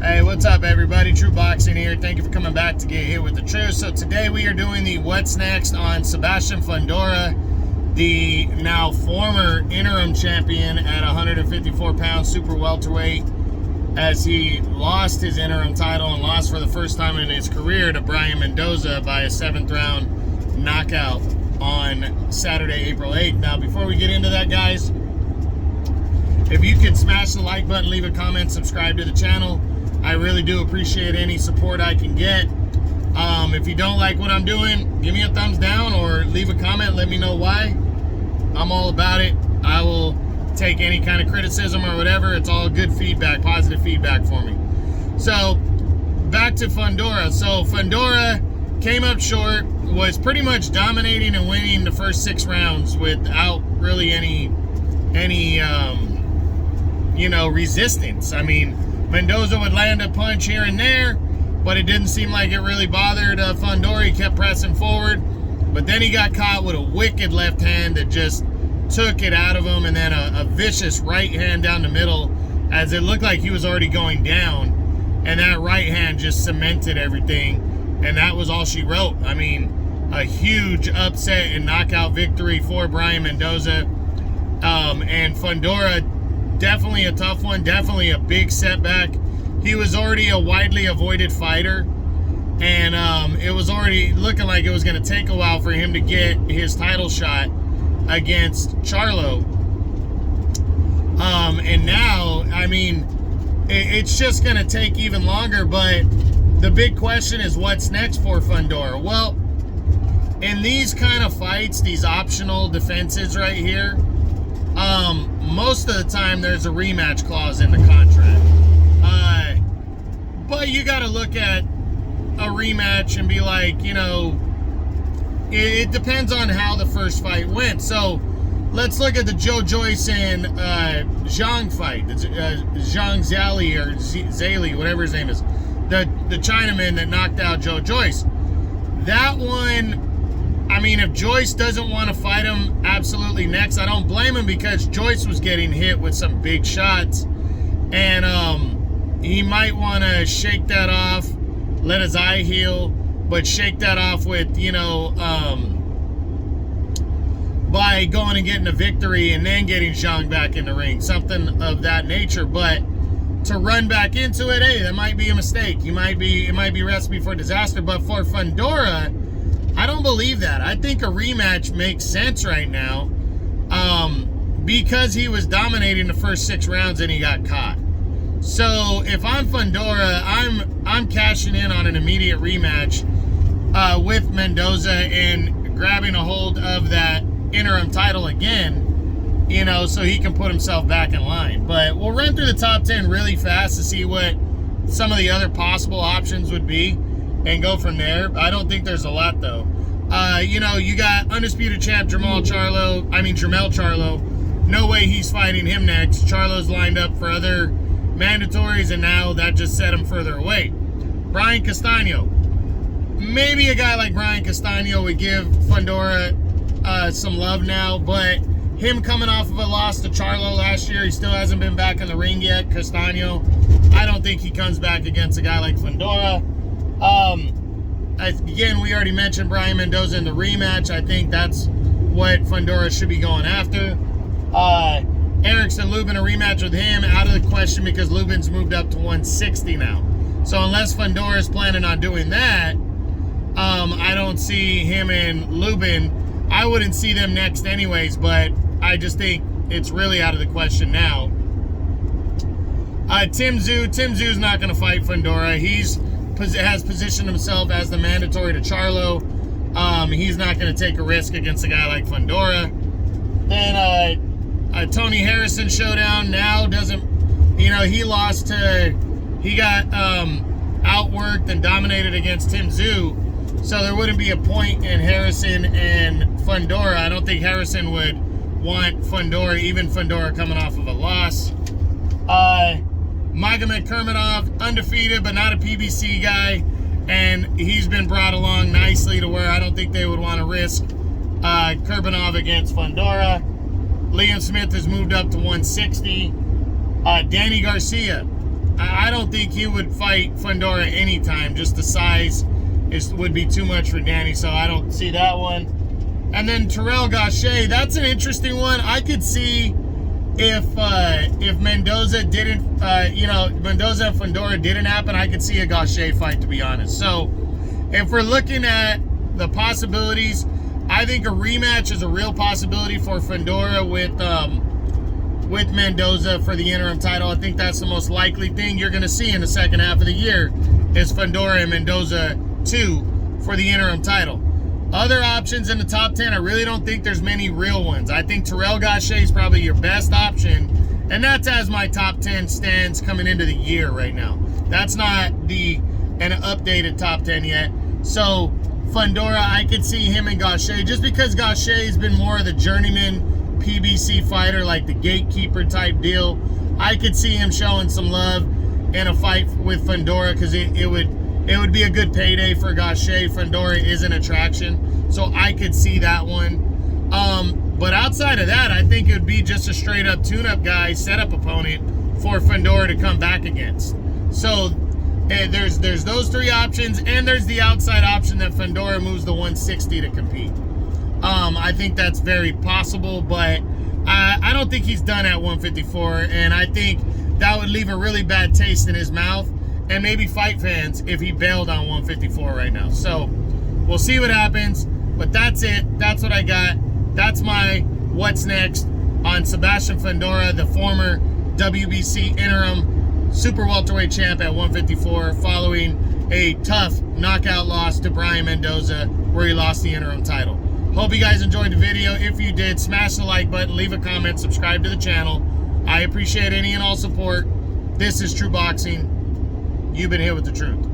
Hey, what's up everybody? True Boxing here. Thank you for coming back to Get Hit with the Truth. So today we are doing the What's Next on Sebastian Fundora, the now former interim champion at 154 pounds super welterweight, as he lost his interim title and lost for the first time in his career to Brian Mendoza by a 7th round knockout on Saturday, April 8th. Now, before we get into that, guys, if you could smash the like button, leave a comment, subscribe to the channel. I really do appreciate any support I can get. If you don't like what I'm doing, give me a thumbs down or leave a comment. Let me know why. I'm all about it. I will take any kind of criticism or whatever. It's all good feedback, positive feedback for me. So, back to Fundora. So, Fundora came up short, was pretty much dominating and winning the first 6 rounds without really any resistance. I mean, Mendoza would land a punch here and there, but it didn't seem like it really bothered Fundora. He kept pressing forward, but then he got caught with a wicked left hand that just took it out of him, and then a vicious right hand down the middle as it looked like he was already going down, and that right hand just cemented everything, and that was all she wrote. I mean, a huge upset and knockout victory for Brian Mendoza. And Fundora, definitely a tough one, definitely a big setback. He was already a widely avoided fighter, and it was already looking like it was going to take a while for him to get his title shot against Charlo. And now, I mean, it's just going to take even longer, but the big question is what's next for Fundora? Well, in these kind of fights, these optional defenses right here, most of the time there's a rematch clause in the contract. But you got to look at a rematch and be like, it depends on how the first fight went. So let's look at the Joe Joyce and Zhang fight, Zhang Zhali or Zhali, whatever his name is, the Chinaman that knocked out Joe Joyce. That one, I mean, if Joyce doesn't want to fight him absolutely next, I don't blame him, because Joyce was getting hit with some big shots, and he might want to shake that off, let his eye heal, but shake that off with, by going and getting a victory and then getting Zhang back in the ring, something of that nature. But to run back into it, hey, that might be a mistake. It might be recipe for disaster. But for Fundora, I don't believe that. I think a rematch makes sense right now, because he was dominating the first 6 rounds and he got caught. So if I'm Fundora, I'm cashing in on an immediate rematch with Mendoza and grabbing a hold of that interim title again, so he can put himself back in line. But we'll run through the top 10 really fast to see what some of the other possible options would be and go from there. I don't think there's a lot, though. You got undisputed champ Jermell Charlo. No way he's fighting him next. Charlo's lined up for other mandatories, and now that just set him further away. Brian Castano. Maybe a guy like Brian Castano would give Fundora some love now, but him coming off of a loss to Charlo last year, he still hasn't been back in the ring yet. Castano, I don't think he comes back against a guy like Fundora. Again, we already mentioned Brian Mendoza in the rematch. I think that's what Fundora should be going after. Erickson Lubin, a rematch with him, out of the question, because Lubin's moved up to 160 now. So unless Fundora is planning on doing that, I don't see him and Lubin. I wouldn't see them next anyways, but I just think it's really out of the question now. Tim Tszyu's not going to fight Fundora. Has positioned himself as the mandatory to Charlo. He's not going to take a risk against a guy like Fundora. Then Tony Harrison showdown now doesn't, he got outworked and dominated against Tim Tszyu, so there wouldn't be a point in Harrison and Fundora. I don't think Harrison would want Fundora, even Fundora coming off of a loss. Magomed Kurmanov, undefeated but not a PBC guy, and he's been brought along nicely to where I don't think they would want to risk Kurmanov against Fundora. Liam Smith has moved up to 160. Danny Garcia, I don't think he would fight Fundora anytime. Just the size would be too much for Danny, so I don't see that one. And then Terrell Gausha, that's an interesting one. I could see if Mendoza didn't, Mendoza and Fundora didn't happen, I could see a Gausha fight, to be honest. So if we're looking at the possibilities, I think a rematch is a real possibility for Fundora with Mendoza for the interim title. I think that's the most likely thing you're going to see in the second half of the year is Fundora and Mendoza 2 for the interim title. Other options in the top 10, I really don't think there's many real ones. I think Terrell Gausha is probably your best option, and that's as my top 10 stands coming into the year right now. That's not an updated top 10 yet. So Fundora, I could see him and Gausha, just because Gausha has been more of the journeyman PBC fighter, like the gatekeeper type deal. I could see him showing some love in a fight with Fundora, because it would be a good payday for Gausha. Fundora is an attraction, so I could see that one. But outside of that, I think it would be just a straight up tune-up guy, setup opponent for Fundora to come back against. So there's those three options, and there's the outside option that Fundora moves the 160 to compete. I think that's very possible, but I don't think he's done at 154, and I think that would leave a really bad taste in his mouth, and maybe fight fans, if he bailed on 154 right now. So we'll see what happens, but that's it. That's what I got. That's my what's next on Sebastian Fundora, the former WBC interim super welterweight champ at 154, following a tough knockout loss to Brian Mendoza, where he lost the interim title. Hope you guys enjoyed the video. If you did, smash the like button, leave a comment, subscribe to the channel. I appreciate any and all support. This is True Boxing. You've been hit with the truth.